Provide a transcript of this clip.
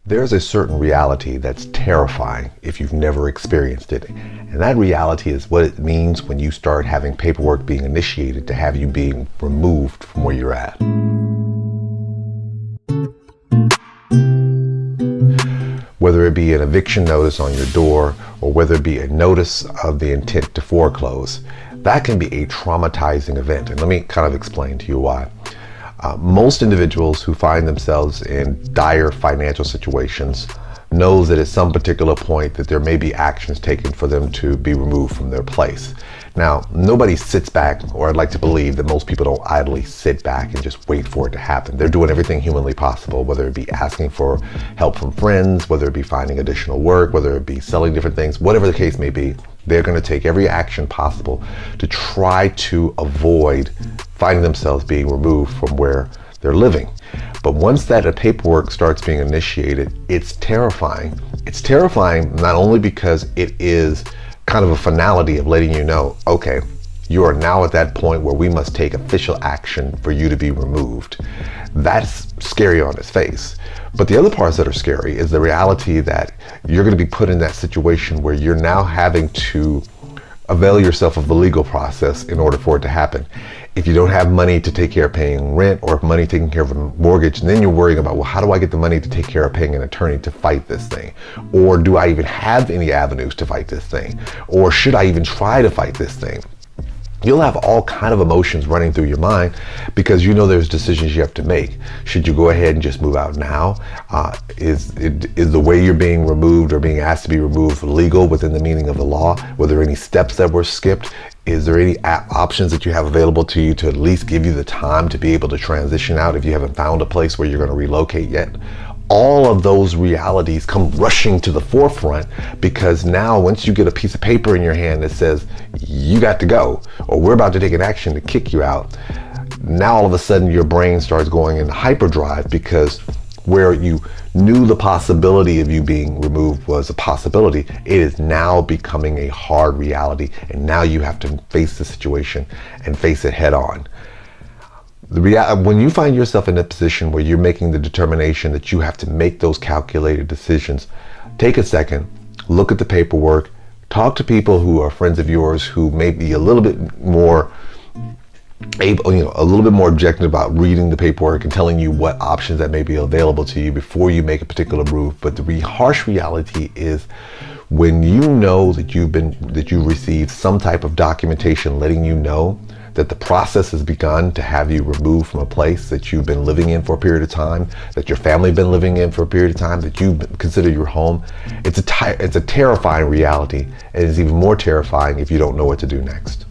There's a certain reality that's terrifying if you've never experienced it. And that reality is what it means when you start having paperwork being initiated to have you being removed from where you're at. Whether it be an eviction notice on your door or whether it be a notice of the intent to foreclose, that can be a traumatizing event. And let me kind of explain to you why. Most individuals who find themselves in dire financial situations knows that at some particular point that there may be actions taken for them to be removed from their place. Now, nobody sits back, or I'd like to believe that most people don't idly sit back and just wait for it to happen. They're doing everything humanly possible, whether it be asking for help from friends, whether it be finding additional work, whether it be selling different things, whatever the case may be. They're going to take every action possible to try to avoid finding themselves being removed from where they're living. But once that paperwork starts being initiated, it's terrifying. It's terrifying not only because it is kind of a finality of letting you know, okay, you are now at that point where we must take official action for you to be removed. That's scary on its face. But the other parts that are scary is the reality that you're going to be put in that situation where you're now having to avail yourself of the legal process in order for it to happen. If you don't have money to take care of paying rent or money taking care of a mortgage, and then you're worrying about, well, how do I get the money to take care of paying an attorney to fight this thing? Or do I even have any avenues to fight this thing? Or should I even try to fight this thing? You'll have all kind of emotions running through your mind because you know there's decisions you have to make. Should you go ahead and just move out now? Is the way you're being removed or being asked to be removed legal within the meaning of the law? Were there any steps that were skipped? Is there any options that you have available to you to at least give you the time to be able to transition out if you haven't found a place where you're going to relocate yet? All of those realities come rushing to the forefront because now once you get a piece of paper in your hand that says you got to go or we're about to take an action to kick you out, now all of a sudden your brain starts going into hyperdrive because where you knew the possibility of you being removed was a possibility, it is now becoming a hard reality, and now you have to face the situation and face it head on. When you find yourself in a position where you're making the determination that you have to make those calculated decisions, take a second, look at the paperwork, talk to people who are friends of yours who may be a little bit more able, a little bit more objective about reading the paperwork and telling you what options that may be available to you before you make a particular move. But the harsh reality is when you know that you received some type of documentation letting you know that the process has begun to have you removed from a place that you've been living in for a period of time, that your family been living in for a period of time, that you consider your home. It's a terrifying reality, and it's even more terrifying if you don't know what to do next.